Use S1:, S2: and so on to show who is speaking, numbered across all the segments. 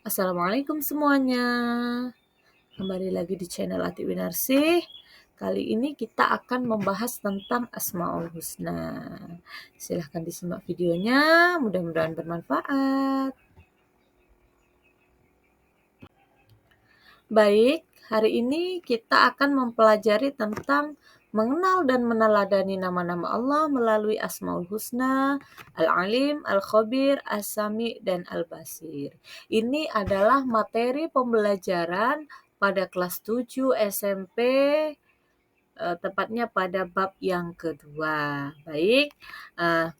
S1: Assalamualaikum semuanya. Kembali lagi di channel Ati Winarsih. Kali ini kita akan membahas tentang Asmaul Husna. Silahkan disimak videonya, mudah-mudahan bermanfaat. Baik, hari ini kita akan mempelajari tentang mengenal dan meneladani nama-nama Allah melalui Asmaul Husna, Al-Alim, Al-Khabir, As-Sami, dan Al-Basir. Ini adalah materi pembelajaran pada kelas 7 SMP, tepatnya pada bab yang kedua. Baik,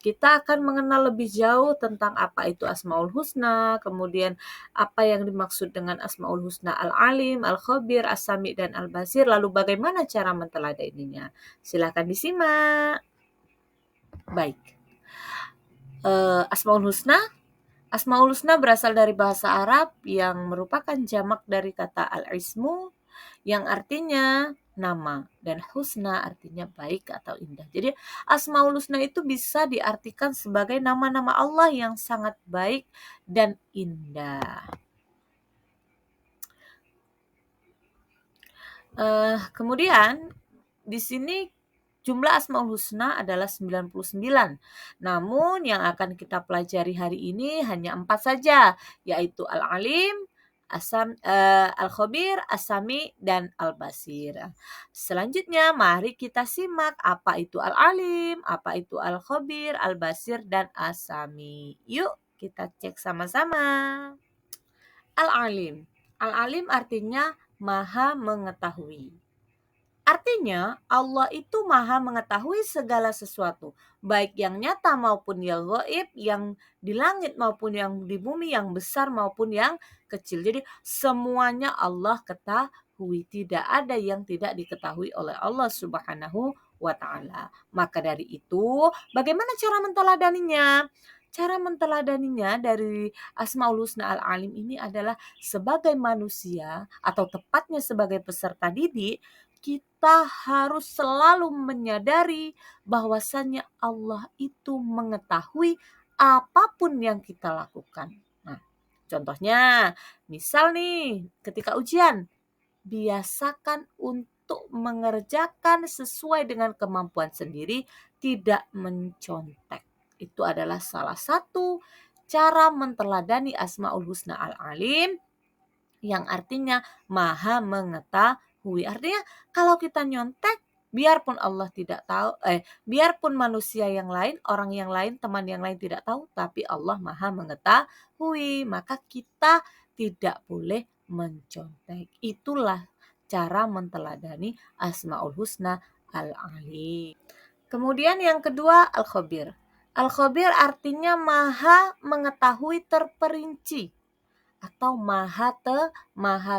S1: kita akan mengenal lebih jauh tentang apa itu Asmaul Husna, kemudian apa yang dimaksud dengan Asmaul Husna Al-Alim, Al-Khabir, As-Sami, dan Al-Basir, lalu bagaimana cara menteladaninya. Silakan disimak. Baik, Asmaul Husna. Asmaul Husna berasal dari bahasa Arab yang merupakan jamak dari kata al-ismu yang artinya nama dan husna artinya baik atau indah. Jadi Asmaul Husna itu bisa diartikan sebagai nama-nama Allah yang sangat baik dan indah. Kemudian di sini jumlah Asmaul Husna adalah 99. Namun yang akan kita pelajari hari ini hanya 4 saja, yaitu Al-Alim, Al-Khabir, As-Sami, dan Al-Basir. Selanjutnya mari kita simak apa itu Al-Alim, apa itu Al-Khabir, Al-Basir, dan As-Sami. Yuk kita cek sama-sama. Al-Alim. Al-Alim artinya maha mengetahui. Artinya Allah itu maha mengetahui segala sesuatu, baik yang nyata maupun yang gaib, yang di langit maupun yang di bumi, yang besar maupun yang kecil. Jadi semuanya Allah ketahui, tidak ada yang tidak diketahui oleh Allah Subhanahu wa taala. Maka dari itu, bagaimana cara menteladaninya? Cara menteladaninya dari Asmaul Husna Al-Alim ini adalah sebagai manusia atau tepatnya sebagai peserta didik, kita harus selalu menyadari bahwasannya Allah itu mengetahui apapun yang kita lakukan. Nah, contohnya, misal nih ketika ujian, biasakan untuk mengerjakan sesuai dengan kemampuan sendiri, tidak mencontek. Itu adalah salah satu cara menteladani Asmaul Husna Al-Alim yang artinya maha mengetahui. Artinya kalau kita nyontek, biarpun Allah tidak tahu, biarpun manusia yang lain, orang yang lain, teman yang lain tidak tahu, tapi Allah maha mengetahui. Maka kita tidak boleh mencontek. Itulah cara menteladani Asmaul Husna Al-Alim. Kemudian yang kedua, Al-Khabir. Al-Khabir artinya maha mengetahui terperinci atau maha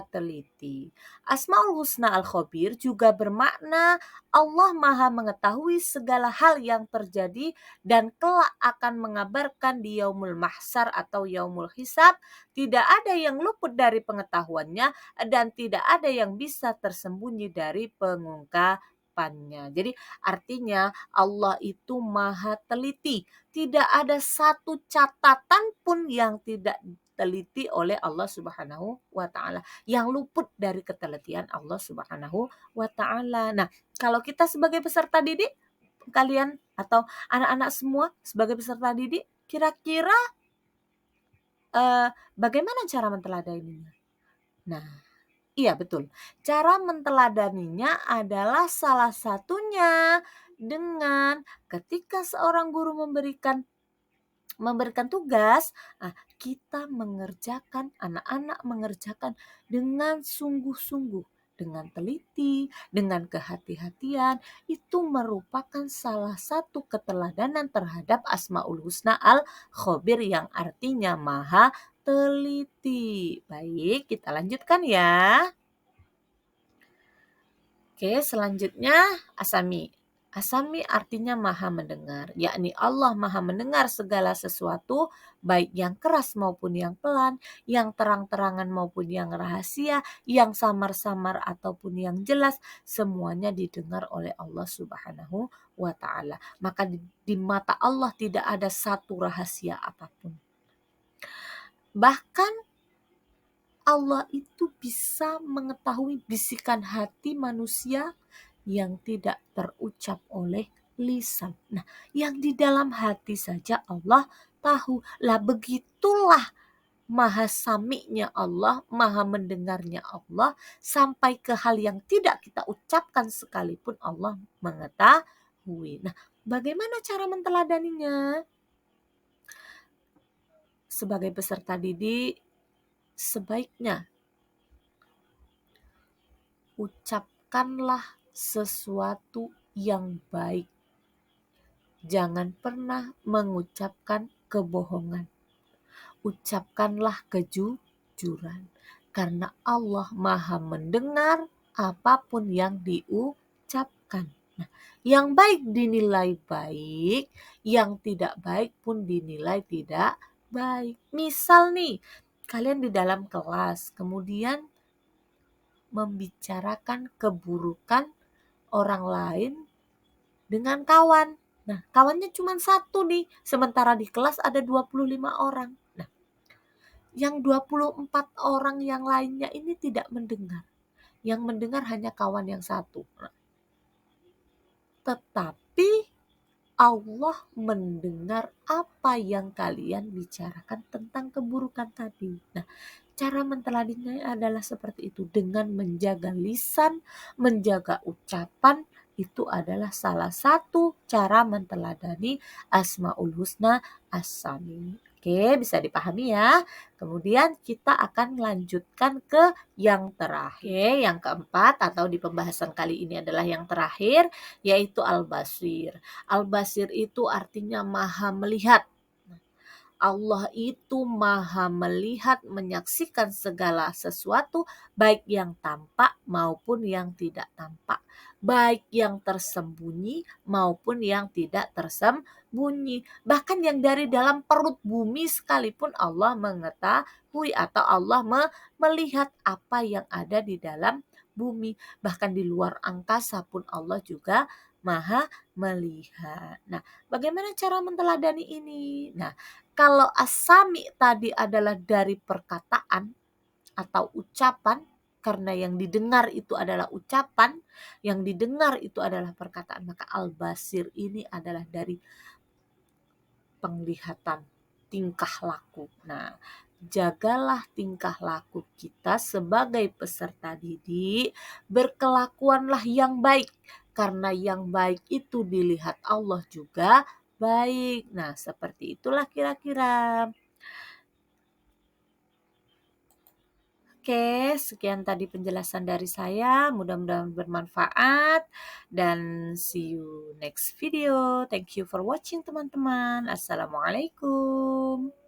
S1: teliti. Asmaul Husna Al-Khabir juga bermakna Allah maha mengetahui segala hal yang terjadi dan kelak akan mengabarkan di yaumul mahsyar atau yaumul hisab. Tidak ada yang luput dari pengetahuannya dan tidak ada yang bisa tersembunyi dari pengungkapannya. Jadi artinya Allah itu maha teliti. Tidak ada satu catatan pun yang tidak teliti oleh Allah Subhanahu wa taala, yang luput dari ketelitian Allah Subhanahu wa taala. Nah, kalau kita sebagai peserta didik, kalian atau anak-anak semua sebagai peserta didik, kira-kira bagaimana cara menteladaninya? Nah, iya betul. Cara menteladaninya adalah salah satunya dengan ketika seorang guru memberikan tugas, kita mengerjakan, anak-anak mengerjakan dengan sungguh-sungguh, dengan teliti, dengan kehati-hatian. Itu merupakan salah satu keteladanan terhadap Asmaul Husna Al-Khabir yang artinya maha teliti. Baik, kita lanjutkan ya. Oke, selanjutnya Asami. Asami artinya maha mendengar, yakni Allah maha mendengar segala sesuatu, baik yang keras maupun yang pelan, yang terang-terangan maupun yang rahasia, yang samar-samar ataupun yang jelas, semuanya didengar oleh Allah Subhanahu wa taala. Maka di mata Allah tidak ada satu rahasia apapun. Bahkan Allah itu bisa mengetahui bisikan hati manusia yang tidak terucap oleh lisan. Nah, yang di dalam hati saja Allah tahu. Lah begitulah maha sami'nya Allah, maha mendengarnya Allah, sampai ke hal yang tidak kita ucapkan sekalipun Allah mengetahui. Nah, bagaimana cara menteladaninya? Sebagai peserta didik, sebaiknya ucapkanlah sesuatu yang baik. Jangan pernah mengucapkan kebohongan. Ucapkanlah kejujuran. Karena Allah Maha mendengar apapun yang diucapkan. Nah, yang baik dinilai baik, yang tidak baik pun dinilai tidak baik. Misal nih, kalian di dalam kelas, kemudian membicarakan keburukan orang lain dengan kawan. Nah, kawannya cuma satu nih, sementara di kelas ada 25 orang. Nah, yang 24 orang yang lainnya ini tidak mendengar. Yang mendengar hanya kawan yang satu. Nah, tetapi Allah mendengar apa yang kalian bicarakan tentang keburukan tadi. Nah, cara menteladinya adalah seperti itu. Dengan menjaga lisan, menjaga ucapan, itu adalah salah satu cara menteladani Asmaul Husna As-Sami. Oke, bisa dipahami ya. Kemudian kita akan lanjutkan ke yang terakhir. Oke, yang keempat atau di pembahasan kali ini adalah yang terakhir, yaitu Al-Basir. Al-Basir itu artinya maha melihat. Allah itu maha melihat, menyaksikan segala sesuatu, baik yang tampak maupun yang tidak tampak. Baik yang tersembunyi maupun yang tidak tersembunyi. Bahkan yang dari dalam perut bumi sekalipun Allah mengetahui atau Allah melihat apa yang ada di dalam bumi. Bahkan di luar angkasa pun Allah juga maha melihat. Nah, bagaimana cara menteladani ini? Nah, kalau asami tadi adalah dari perkataan atau ucapan, karena yang didengar itu adalah ucapan, yang didengar itu adalah perkataan, maka al-basir ini adalah dari penglihatan, tingkah laku. Nah, jagalah tingkah laku kita sebagai peserta didik, berkelakuanlah yang baik, karena yang baik itu dilihat Allah juga baik. Nah, seperti itulah kira-kira. Oke, sekian tadi penjelasan dari saya. Mudah-mudahan bermanfaat dan see you next video. Thank you for watching teman-teman. Assalamualaikum.